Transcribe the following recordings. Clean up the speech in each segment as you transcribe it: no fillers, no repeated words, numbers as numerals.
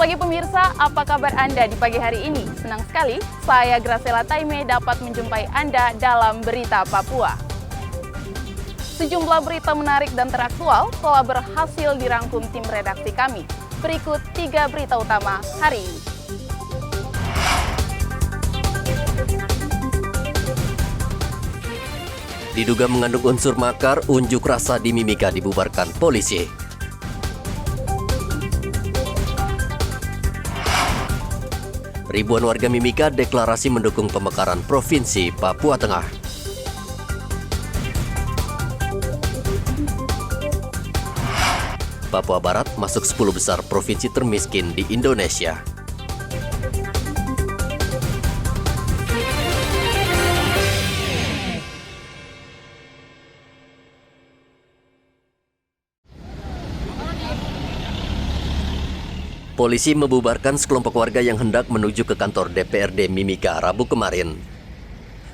pagi pemirsa, apa kabar Anda di pagi hari ini? Senang sekali, saya Graciela Taime dapat menjumpai Anda dalam Berita Papua. Sejumlah berita menarik dan teraktual telah berhasil dirangkum tim redaksi kami. Berikut 3 berita utama hari ini. Diduga mengandung unsur makar, unjuk rasa di Mimika dibubarkan polisi. Ribuan warga Mimika deklarasi mendukung pemekaran Provinsi Papua Tengah. Papua Barat masuk 10 besar provinsi termiskin di Indonesia. Polisi membubarkan sekelompok warga yang hendak menuju ke kantor DPRD Mimika Rabu kemarin.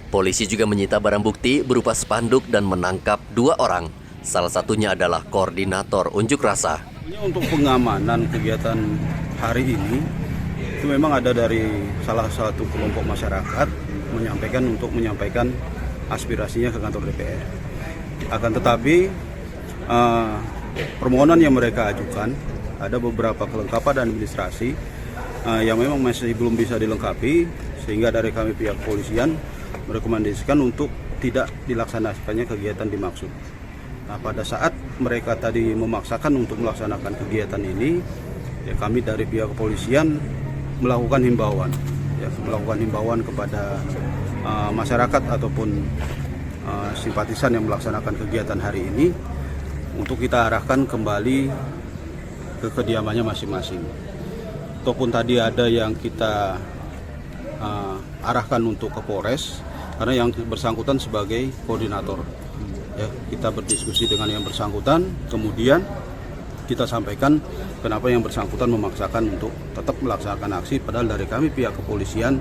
Polisi juga menyita barang bukti berupa spanduk dan menangkap 2 orang. Salah satunya adalah koordinator unjuk rasa. Untuk pengamanan kegiatan hari ini, itu memang ada dari salah satu kelompok masyarakat menyampaikan aspirasinya ke kantor DPR. Akan tetapi permohonan yang mereka ajukan, ada beberapa kelengkapan administrasi yang memang masih belum bisa dilengkapi, sehingga dari kami pihak kepolisian merekomendasikan untuk tidak dilaksanakannya kegiatan dimaksud. Nah, pada saat mereka tadi memaksakan untuk melaksanakan kegiatan ini, ya kami dari pihak kepolisian melakukan himbauan kepada masyarakat ataupun simpatisan yang melaksanakan kegiatan hari ini untuk kita arahkan kembali ke kediamannya masing-masing. Ataupun tadi ada yang kita arahkan untuk ke Polres karena yang bersangkutan sebagai koordinator. Ya, kita berdiskusi dengan yang bersangkutan, kemudian kita sampaikan kenapa yang bersangkutan memaksakan untuk tetap melaksanakan aksi, padahal dari kami pihak kepolisian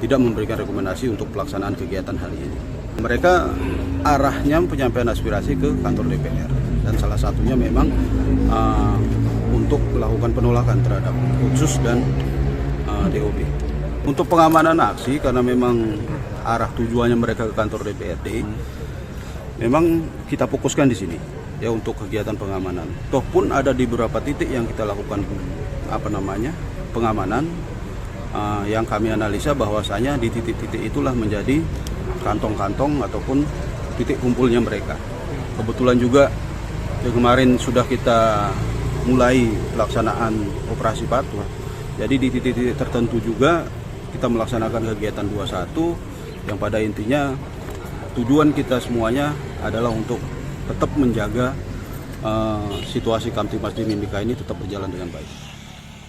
tidak memberikan rekomendasi untuk pelaksanaan kegiatan hari ini. Mereka arahnya penyampaian aspirasi ke kantor DPR, dan salah satunya memang untuk melakukan penolakan terhadap Otsus dan DOB. Untuk pengamanan aksi, karena memang arah tujuannya mereka ke kantor DPRD, memang kita fokuskan di sini ya untuk kegiatan pengamanan. Toh pun ada di beberapa titik yang kita lakukan pengamanan yang kami analisa bahwasanya di titik-titik itulah menjadi kantong-kantong ataupun titik kumpulnya mereka. Kebetulan juga kemarin sudah kita mulai pelaksanaan operasi patuh. Jadi di titik-titik tertentu juga kita melaksanakan kegiatan 21 yang pada intinya tujuan kita semuanya adalah untuk tetap menjaga situasi Kamtibmas di Mimika ini tetap berjalan dengan baik.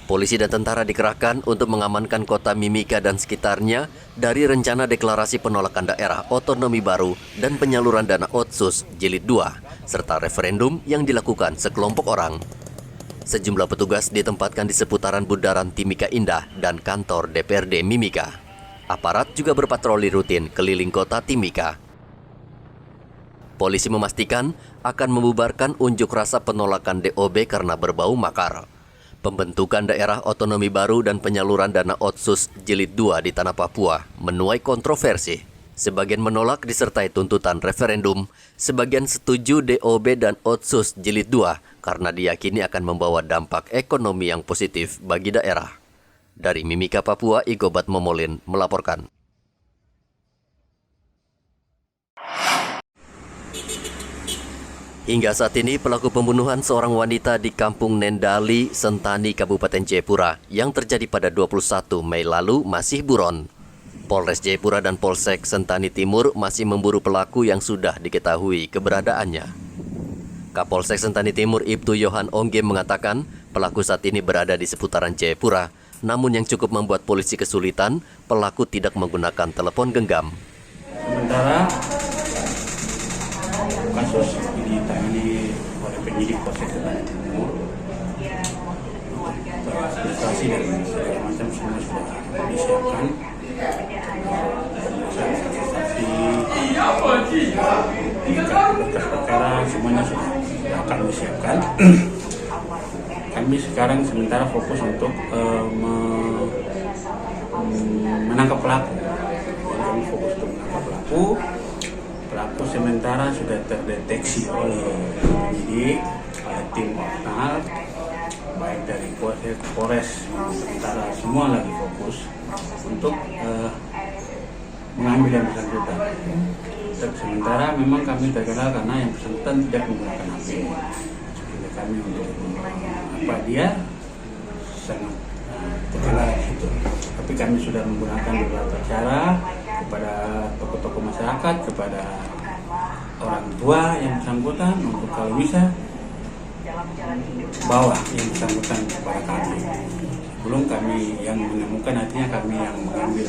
Polisi dan tentara dikerahkan untuk mengamankan kota Mimika dan sekitarnya dari rencana deklarasi penolakan daerah otonomi baru dan penyaluran dana Otsus Jilid 2, serta referendum yang dilakukan sekelompok orang. Sejumlah petugas ditempatkan di seputaran bundaran Timika Indah dan kantor DPRD Mimika. Aparat juga berpatroli rutin keliling kota Timika. Polisi memastikan akan membubarkan unjuk rasa penolakan DOB karena berbau makar. Pembentukan daerah otonomi baru dan penyaluran dana Otsus Jilid 2 di Tanah Papua menuai kontroversi. Sebagian menolak disertai tuntutan referendum, sebagian setuju DOB dan Otsus Jilid 2 karena diyakini akan membawa dampak ekonomi yang positif bagi daerah. Dari Mimika, Papua, Igobat Momolin melaporkan. Hingga saat ini pelaku pembunuhan seorang wanita di Kampung Nendali, Sentani, Kabupaten Jayapura yang terjadi pada 21 Mei lalu masih buron. Polres Jayapura dan Polsek Sentani Timur masih memburu pelaku yang sudah diketahui keberadaannya. Kapolsek Sentani Timur Ibtu Yohan Ongge mengatakan pelaku saat ini berada di seputaran Jayapura, namun yang cukup membuat polisi kesulitan, pelaku tidak menggunakan telepon genggam. Sementara kasus ditangani oleh penyidik Polsek Sentani Timur, administrasi dan segala macam semua sudah disiapkan. Berkas perkara semuanya sudah akan disiapkan. Kami sekarang sekarang sementara fokus untuk menangkap pelaku. Kami fokus untuk menangkap pelaku. Pelaku sementara sudah terdeteksi oleh penyidik, oleh tim internal, baik dari Polres. Sementara semua lagi fokus untuk mengambil yang bersangkutan. Sementara memang kami terkenal karena yang bersangkutan tidak menggunakan HP. Jadi kami untuk dia sangat terkenal itu. Tapi kami sudah menggunakan beberapa cara kepada tokoh-tokoh masyarakat, kepada orang tua yang bersangkutan untuk kalau bisa bawa yang bersangkutan kepada kami. Belum kami yang menemukan, artinya kami yang mengambil.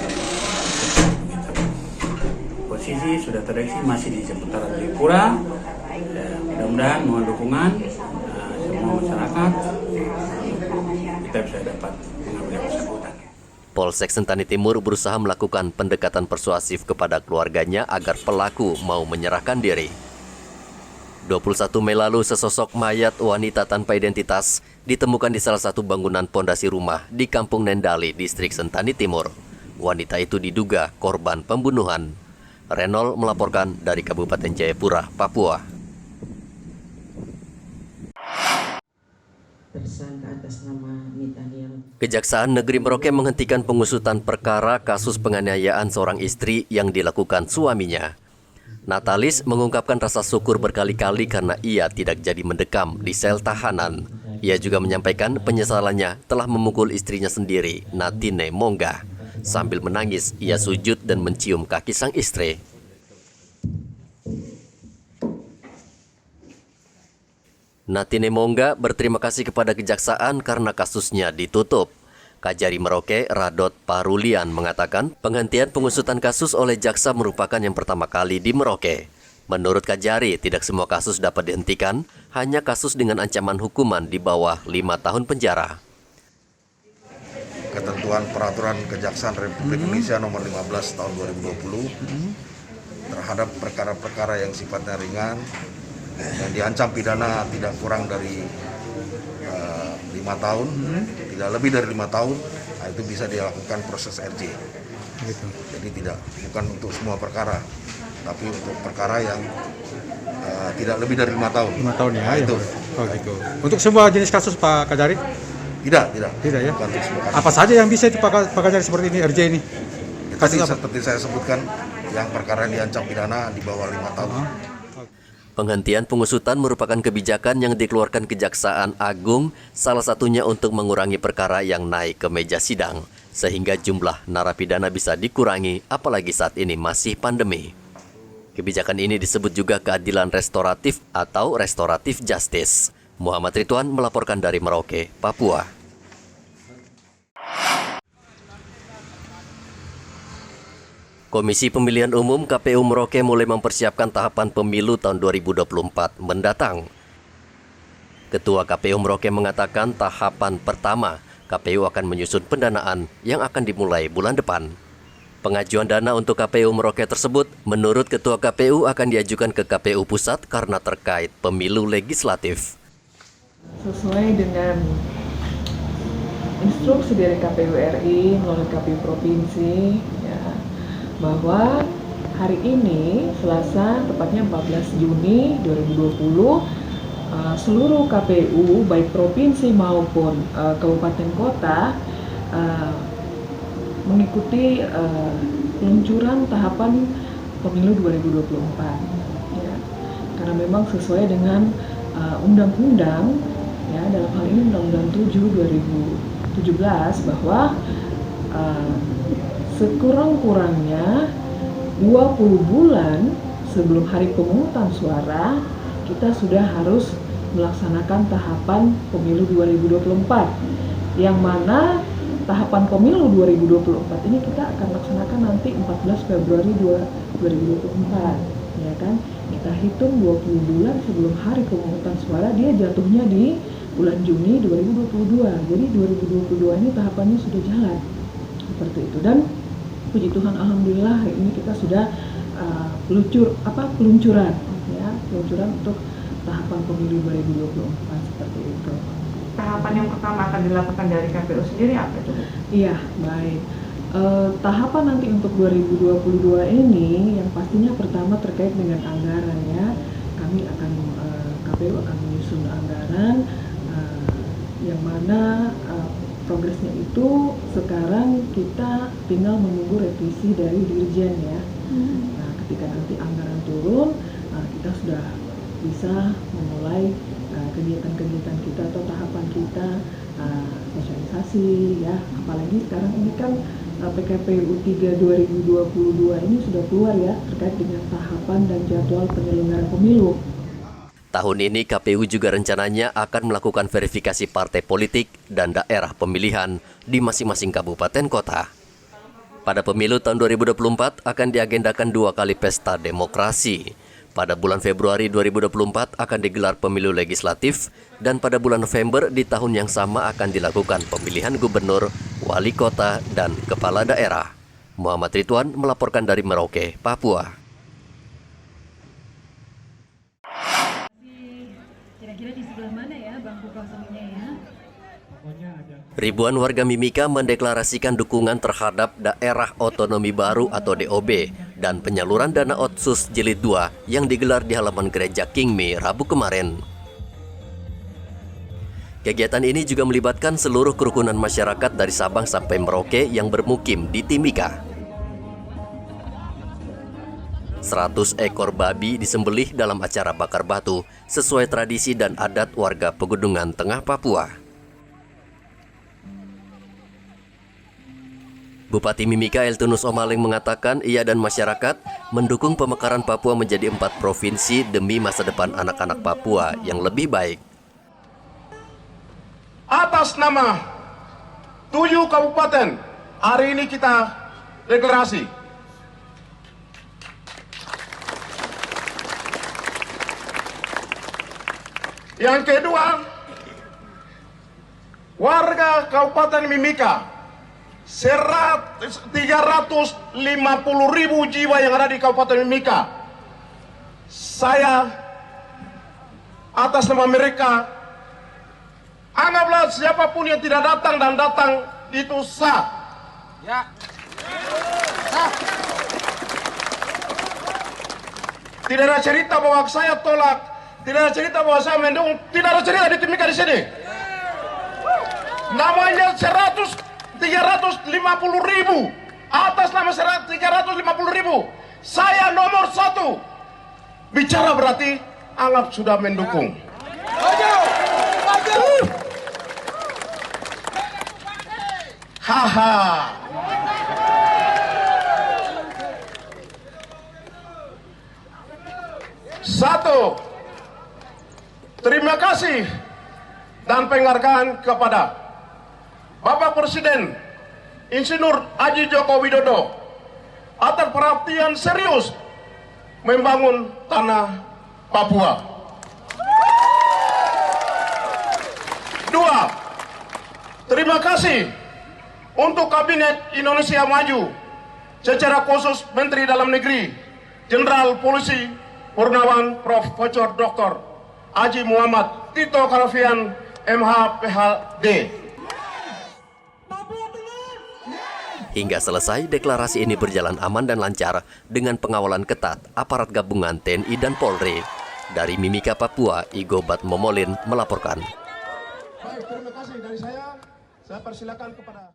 Posisi sudah terdeteksi masih di seputaran Jayapura. Mudah-mudahan mohon dukungan semua masyarakat kita bisa dapat mengambil yang bersangkutan. Polsek Sentani Timur berusaha melakukan pendekatan persuasif kepada keluarganya agar pelaku mau menyerahkan diri. 21 Mei lalu sesosok mayat wanita tanpa identitas ditemukan di salah satu bangunan pondasi rumah di Kampung Nendali, Distrik Sentani Timur. Wanita itu diduga korban pembunuhan. Renol melaporkan dari Kabupaten Jayapura, Papua. Tersangka atas nama Mitani yang Kejaksaan Negeri Merauke menghentikan pengusutan perkara kasus penganiayaan seorang istri yang dilakukan suaminya. Natalis mengungkapkan rasa syukur berkali-kali karena ia tidak jadi mendekam di sel tahanan. Ia juga menyampaikan penyesalannya telah memukul istrinya sendiri, Natine Mongga. Sambil menangis, ia sujud dan mencium kaki sang istri. Natine Mongga berterima kasih kepada kejaksaan karena kasusnya ditutup. Kajari Merauke, Radot Parulian, mengatakan penghentian pengusutan kasus oleh jaksa merupakan yang pertama kali di Merauke. Menurut Kajari, tidak semua kasus dapat dihentikan, hanya kasus dengan ancaman hukuman di bawah 5 tahun penjara. Ketentuan Peraturan Kejaksaan Republik Indonesia Nomor 15 Tahun 2020 terhadap perkara-perkara yang sifatnya ringan dan diancam pidana tidak kurang dari 5 tahun, tidak lebih dari 5 tahun, nah itu bisa dilakukan proses RJ. Gitu. Jadi bukan untuk semua perkara, tapi untuk perkara yang tidak lebih dari 5 tahun. 5 tahun ya? Nah, itu. Oh gitu. Untuk semua jenis kasus Pak Kajari? Tidak ya? Bukan untuk semua kasus. Apa saja yang bisa itu Pak Kajari seperti ini, RJ ini? Tadi seperti saya sebutkan, yang perkara yang diancam pidana di bawah 5 tahun. Penghentian pengusutan merupakan kebijakan yang dikeluarkan Kejaksaan Agung, salah satunya untuk mengurangi perkara yang naik ke meja sidang, sehingga jumlah narapidana bisa dikurangi, apalagi saat ini masih pandemi. Kebijakan ini disebut juga keadilan restoratif atau restoratif justice. Muhammad Ridwan melaporkan dari Merauke, Papua. Komisi Pemilihan Umum KPU Merauke mulai mempersiapkan tahapan pemilu tahun 2024 mendatang. Ketua KPU Merauke mengatakan tahapan pertama, KPU akan menyusun pendanaan yang akan dimulai bulan depan. Pengajuan dana untuk KPU Merauke tersebut, menurut Ketua KPU akan diajukan ke KPU Pusat karena terkait pemilu legislatif. Sesuai dengan instruksi dari KPU RI melalui KPU Provinsi, ya, bahwa hari ini Selasa tepatnya 14 Juni 2020 seluruh KPU baik provinsi maupun kabupaten kota mengikuti peluncuran tahapan pemilu 2024 ya. Karena memang sesuai dengan undang-undang ya, dalam hal ini Undang-Undang 7 2017 bahwa sekurang-kurangnya 20 bulan sebelum hari pemungutan suara kita sudah harus melaksanakan tahapan pemilu 2024, yang mana tahapan pemilu 2024 ini kita akan laksanakan nanti 14 Februari 2024 ya kan. Kita hitung 20 bulan sebelum hari pemungutan suara, dia jatuhnya di bulan Juni 2022. Jadi 2022 ini tahapannya sudah jalan seperti itu. Dan puji Tuhan, alhamdulillah hari ini kita sudah peluncuran untuk tahapan pemilu 2024 seperti itu. tahapan yang pertama akan dilakukan dari KPU sendiri apa itu? Iya, baik. Tahapan nanti untuk 2022 ini yang pastinya pertama terkait dengan anggaran ya. Kami akan KPU akan menyusun anggaran yang mana progresnya itu sekarang kita tinggal menunggu revisi dari Dirjen ya. Nah, ketika nanti anggaran turun, kita sudah bisa memulai kegiatan-kegiatan kita atau tahapan kita sosialisasi ya. Apalagi sekarang ini kan PKPU 3 2022 ini sudah keluar ya terkait dengan tahapan dan jadwal penyelenggaraan pemilu. Tahun ini KPU juga rencananya akan melakukan verifikasi partai politik dan daerah pemilihan di masing-masing kabupaten kota. Pada pemilu tahun 2024 akan diagendakan 2 kali pesta demokrasi. Pada bulan Februari 2024 akan digelar pemilu legislatif dan pada bulan November di tahun yang sama akan dilakukan pemilihan gubernur, wali kota, dan kepala daerah. Muhammad Ridwan melaporkan dari Merauke, Papua. Kira-kira di sebelah mana ya bangku kosongnya ya? Ribuan warga Mimika mendeklarasikan dukungan terhadap Daerah Otonomi Baru atau DOB dan penyaluran dana Otsus Jilid 2 yang digelar di halaman Gereja Kingmi Rabu kemarin. Kegiatan ini juga melibatkan seluruh kerukunan masyarakat dari Sabang sampai Merauke yang bermukim di Timika. 100 ekor babi disembelih dalam acara bakar batu sesuai tradisi dan adat warga Pegunungan Tengah Papua. Bupati Mimika Eltunus Omaleng mengatakan ia dan masyarakat mendukung pemekaran Papua menjadi 4 provinsi demi masa depan anak-anak Papua yang lebih baik. Atas nama 7 kabupaten, hari ini kita deklarasi. Yang kedua, warga Kabupaten Mimika, 350.000 jiwa yang ada di Kabupaten Mimika. Saya atas nama mereka, anggaplah siapapun yang tidak datang dan datang itu sah. Ya. Sah. Tidak ada cerita bahwa saya tolak, tidak ada cerita bahwa saya mendukung, tidak ada cerita di Timika di sini. Namanya 350.000, atas nama 350.000, saya nomor 1. Bicara berarti anggap sudah mendukung. Haha. Satu, terima kasih dan penghargaan kepada Bapak Presiden Insinyur Haji Joko Widodo atas perhatian serius membangun tanah Papua. 2, terima kasih untuk Kabinet Indonesia Maju, secara khusus Menteri Dalam Negeri Jenderal Polisi Purnawan Profesor Dr. Haji Muhammad Tito Karnavian MH PhD. Hingga selesai, deklarasi ini berjalan aman dan lancar dengan pengawalan ketat aparat gabungan TNI dan Polri. Dari Mimika, Papua, Igo Bat Momolin melaporkan. Baik, terima kasih dari saya persilakan kepada...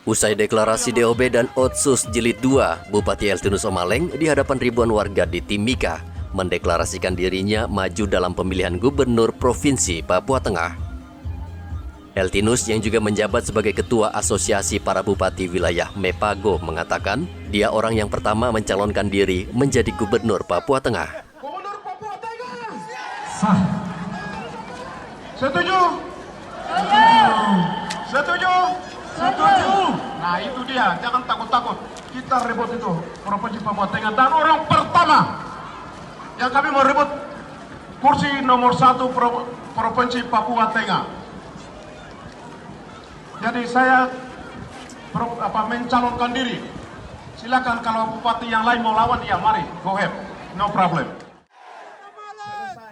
Usai deklarasi DOB dan Otsus Jilid 2, Bupati Eltunus Omaleng di hadapan ribuan warga di Timika mendeklarasikan dirinya maju dalam pemilihan gubernur Provinsi Papua Tengah. Eltinus yang juga menjabat sebagai Ketua Asosiasi Para Bupati Wilayah Mepago mengatakan dia orang yang pertama mencalonkan diri menjadi Gubernur Papua Tengah. Gubernur Papua Tengah! Sah. Setuju? Setuju? Setuju! Nah itu dia, jangan takut-takut. Kita rebut itu, Provinsi Papua Tengah. Dan orang pertama yang kami mau rebut kursi nomor 1 Provinsi Papua Tengah. Jadi saya mencalonkan diri. Silakan kalau bupati yang lain mau lawan, ya mari, go ahead, no problem.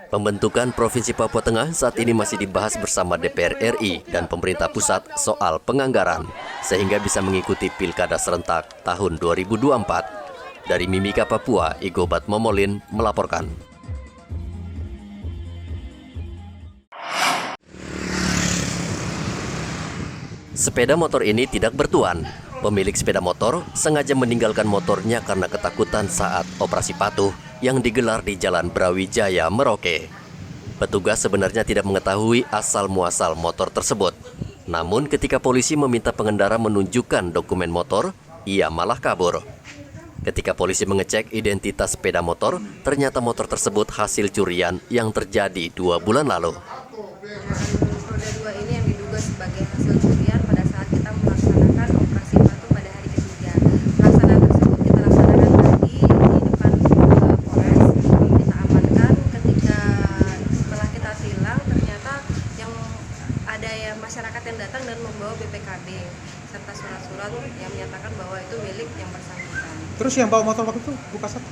Pembentukan Provinsi Papua Tengah saat ini masih dibahas bersama DPR RI dan pemerintah pusat soal penganggaran, sehingga bisa mengikuti Pilkada serentak tahun 2024. Dari Mimika Papua, Igobat Momolin melaporkan. Sepeda motor ini tidak bertuan. Pemilik sepeda motor sengaja meninggalkan motornya karena ketakutan saat operasi patuh yang digelar di Jalan Brawijaya, Merauke. Petugas sebenarnya tidak mengetahui asal-muasal motor tersebut. Namun ketika polisi meminta pengendara menunjukkan dokumen motor, ia malah kabur. Ketika polisi mengecek identitas sepeda motor, ternyata motor tersebut hasil curian yang terjadi 2 bulan lalu. Roda 2 ini yang diduga sebagai hasil curian pada saat kita melaksanakan operasi patuh pada hari ketiga. Pelaksanaan tersebut kita laksanakan tadi di depan Polres. Kita amankan ketika setelah kita tilang, ternyata yang ada masyarakat yang datang dan membawa BPKB serta surat-surat yang menyatakan bahwa itu milik yang bersangkutan. Terus yang bawa motor waktu itu Bu Kasat?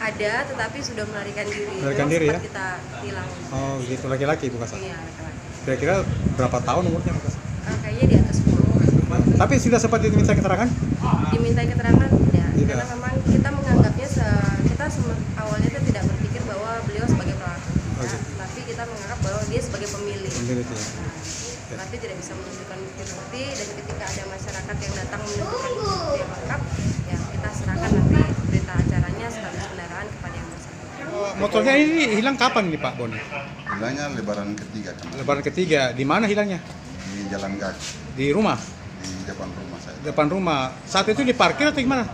Ada, tetapi sudah melarikan diri. Melarikan diri ya? Kita tilang. Oh gitu, laki-laki Bu Kasat? Iya, laki-laki. Kira-kira berapa tahun umurnya Bu Kasat? Kayaknya di atas 10. Tapi sudah sempat diminta keterangan? Dimintai keterangan tidak. Karena memang kita menganggapnya kita awalnya itu tidak berpikir bahwa beliau sebagai pelaku. Tapi kita menganggap bahwa dia sebagai pemilik. Pemilik ya. Tapi tidak bisa menunjukkan bukti-bukti, dan ketika ada masyarakat yang datang menunjukkan bukti yang lengkap, ya kita serahkan nanti berita acaranya sekaligus kendaraan kepada yang bersangkutan. Motornya ini hilang kapan nih Pak Boni? Hilangnya lebaran ketiga kemarin. Lebaran ketiga, di mana hilangnya? Di Jalan Gak. Di rumah? Di depan rumah saya. Depan rumah. Saat itu diparkir atau gimana?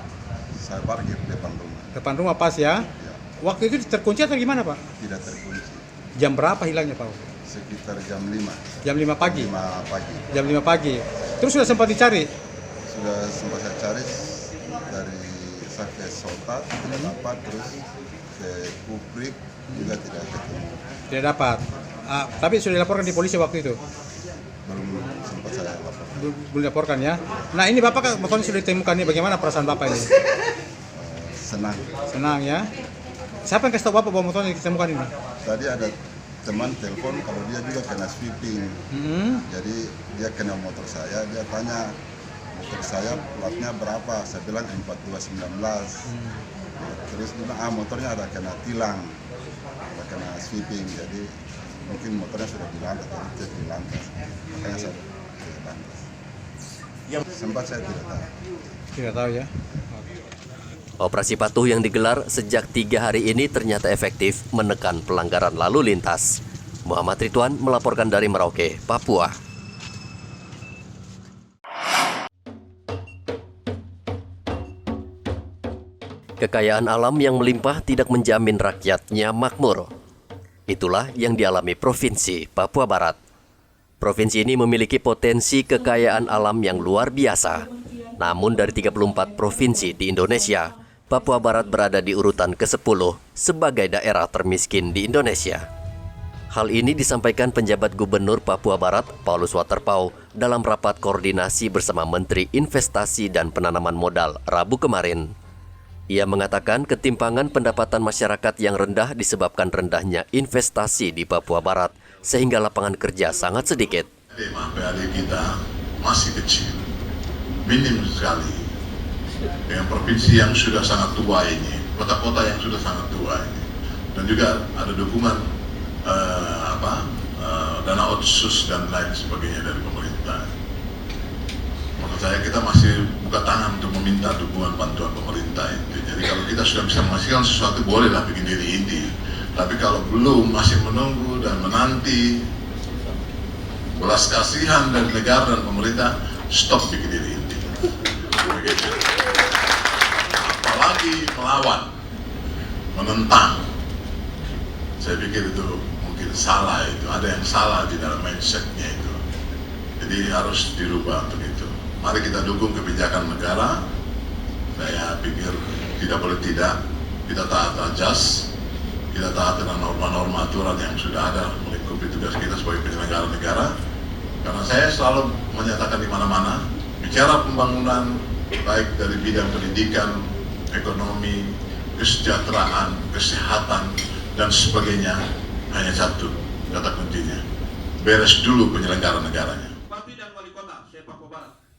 Saya parkir depan rumah. Depan rumah pas ya? Ya. Waktu itu terkunci atau gimana Pak? Tidak terkunci. Jam berapa hilangnya Pak? Sekitar jam 5. Jam 5 pagi? 5 pagi. Jam 5 pagi. Terus sudah sempat dicari? Sudah sempat saya cari dari saya ke Sota, tidak dapat, terus ke Kuprik juga tidak ketemu. Tidak dapat. Tapi sudah dilaporkan di polisi waktu itu? Belum sempat saya laporkan. Belum dilaporkan ya. Nah ini Bapak motornya sudah ditemukan nih, bagaimana perasaan Bapak ini? Senang. Senang ya. Siapa yang kasih tahu Bapak bahwa motornya ditemukan ini? Tadi ada teman telepon kalau dia juga kena sweeping. Jadi dia kena motor saya, dia tanya motor saya platnya berapa, saya bilang 4219. Terus dia bilang motornya ada kena tilang, ada kena sweeping, jadi mungkin motornya sudah dilantas, jadi cek dilantas, makanya saya dilantas. Sempat saya tidak tahu. Tidak tahu ya. Operasi patuh yang digelar sejak 3 hari ini ternyata efektif menekan pelanggaran lalu lintas. Muhammad Ridwan melaporkan dari Merauke, Papua. Kekayaan alam yang melimpah tidak menjamin rakyatnya makmur. Itulah yang dialami Provinsi Papua Barat. Provinsi ini memiliki potensi kekayaan alam yang luar biasa. Namun dari 34 provinsi di Indonesia, Papua Barat berada di urutan ke-10 sebagai daerah termiskin di Indonesia. Hal ini disampaikan penjabat Gubernur Papua Barat, Paulus Waterpauw, dalam rapat koordinasi bersama Menteri Investasi dan Penanaman Modal Rabu kemarin. Ia mengatakan ketimpangan pendapatan masyarakat yang rendah disebabkan rendahnya investasi di Papua Barat, sehingga lapangan kerja sangat sedikit. PAD kita masih kecil, minim sekali. Dengan provinsi yang sudah sangat tua ini, kota-kota yang sudah sangat tua ini, dan juga ada dukungan dana otsus dan lain sebagainya dari pemerintah. Menurut saya kita masih buka tangan untuk meminta dukungan bantuan pemerintah itu. Jadi kalau kita sudah bisa menghasilkan sesuatu, bolehlah bikin diri inti. Tapi kalau belum, masih menunggu dan menanti belas kasihan dari negara dan pemerintah, stop bikin diri inti. Begitu. Apalagi melawan, menentang. Saya pikir itu mungkin salah, itu ada yang salah di dalam mindsetnya itu. Jadi harus dirubah untuk itu. Mari kita dukung kebijakan negara. Saya pikir tidak boleh tidak. Kita taat ajas, kita taat dengan norma-norma aturan yang sudah ada melingkupi tugas kita sebagai penyelenggara negara. Karena saya selalu menyatakan di mana-mana, bicara pembangunan baik dari bidang pendidikan, ekonomi, kesejahteraan, kesehatan, dan sebagainya hanya satu kata kuncinya, beres dulu penyelenggara negaranya.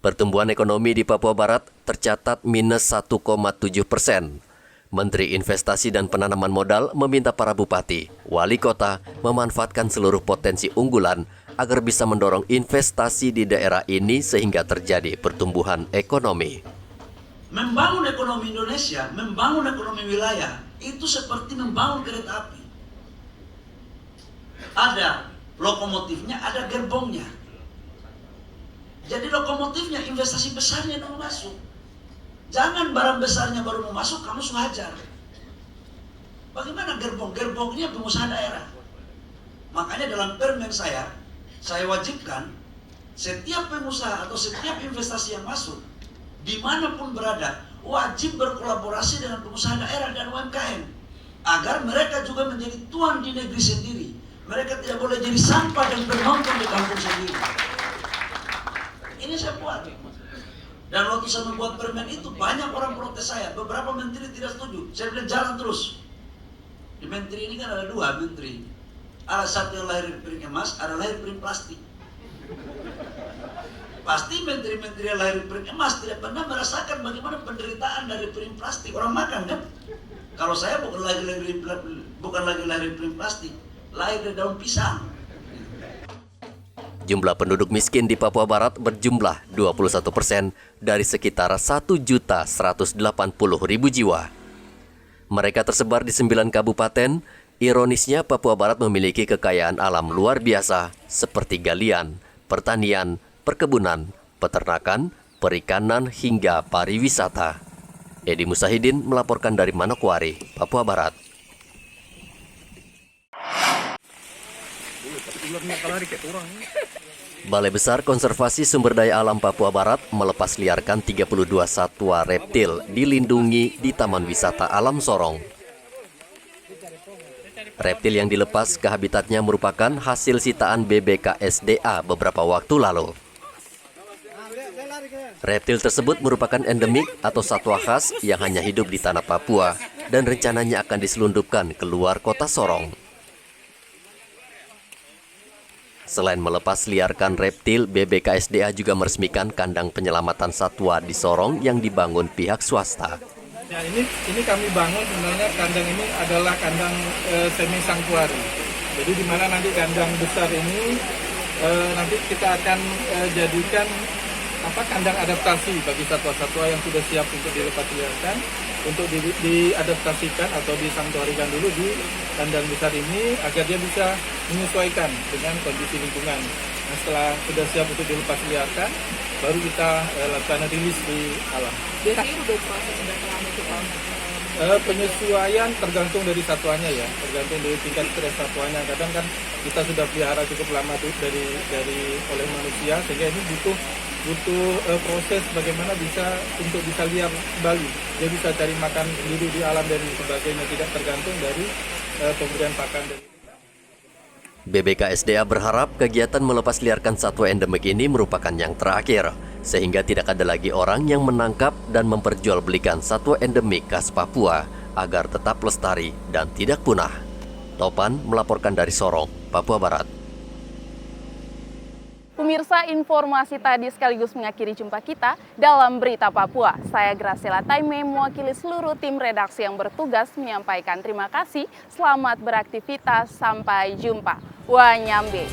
Pertumbuhan ekonomi di Papua Barat tercatat minus 1,7%. Menteri Investasi dan Penanaman Modal meminta para bupati, wali kota memanfaatkan seluruh potensi unggulan agar bisa mendorong investasi di daerah ini sehingga terjadi pertumbuhan ekonomi. Membangun ekonomi Indonesia, membangun ekonomi wilayah, itu seperti membangun kereta api. Ada lokomotifnya, ada gerbongnya. Jadi lokomotifnya, investasi besarnya yang mau masuk. Jangan barang besarnya baru mau masuk, kamu sudah hajar. Bagaimana gerbong? Gerbongnya pengusaha daerah. Makanya dalam permen saya wajibkan setiap pengusaha atau setiap investasi yang masuk, dimanapun berada, wajib berkolaborasi dengan pengusaha daerah dan UMKM. Agar mereka juga menjadi tuan di negeri sendiri. Mereka tidak boleh jadi sampah dan penonton di kampung sendiri. Ini saya buat. Dan waktu saya membuat permen itu, banyak orang protes saya. Beberapa menteri tidak setuju. Saya bilang jalan terus. Di menteri ini kan ada dua menteri. Ada satu yang lahir dari piring emas, ada lahir dari piring plastik. Pasti menteri-menteri yang lahir dari piring emas tidak pernah merasakan bagaimana penderitaan dari piring plastik. Orang makan kan? Kalau saya bukan lagi lahir dari piring plastik, lahir dari daun pisang. Jumlah penduduk miskin di Papua Barat berjumlah 21% dari sekitar 1.180.000 jiwa. Mereka tersebar di 9 kabupaten. Ironisnya, Papua Barat memiliki kekayaan alam luar biasa seperti galian, pertanian, perkebunan, peternakan, perikanan, hingga pariwisata. Edi Musahidin melaporkan dari Manokwari, Papua Barat. Balai Besar Konservasi Sumber Daya Alam Papua Barat melepas liarkan 32 satwa reptil dilindungi di Taman Wisata Alam Sorong. Reptil yang dilepas ke habitatnya merupakan hasil sitaan BBKSDA beberapa waktu lalu. Reptil tersebut merupakan endemik atau satwa khas yang hanya hidup di tanah Papua dan rencananya akan diselundupkan keluar kota Sorong. Selain melepas liarkan reptil, BBKSDA juga meresmikan kandang penyelamatan satwa di Sorong yang dibangun pihak swasta. Ya, ini kami bangun sebenarnya kandang ini adalah kandang semi sanktuari. Jadi di mana nanti kandang besar ini nanti kita akan jadikan kandang adaptasi bagi satwa-satwa yang sudah siap untuk dilepas liarkan, untuk diadaptasikan atau disanktuarikan dulu di kandang besar ini agar dia bisa menyesuaikan dengan kondisi lingkungan. Nah, setelah sudah siap untuk dilepas liarkan, baru kita lakukan rilis di alam. Jadi udah proses berapa lama itu Pak? Penyesuaian tergantung dari satwanya ya, tergantung dari tingkat stres satwanya. Kadang kan kita sudah pelihara cukup lama tuh dari oleh manusia, sehingga ini butuh proses bagaimana bisa liar kembali. Dia bisa cari makan sendiri di alam dan sebagainya, tidak tergantung dari pemberian pakan. BBKSDA berharap kegiatan melepas liarkan satwa endemik ini merupakan yang terakhir, sehingga tidak ada lagi orang yang menangkap dan memperjualbelikan satwa endemik khas Papua agar tetap lestari dan tidak punah. Topan melaporkan dari Sorong, Papua Barat. Pemirsa, informasi tadi sekaligus mengakhiri jumpa kita dalam Berita Papua. Saya Graciela Taime mewakili seluruh tim redaksi yang bertugas menyampaikan terima kasih. Selamat beraktivitas, sampai jumpa. Wanyambe.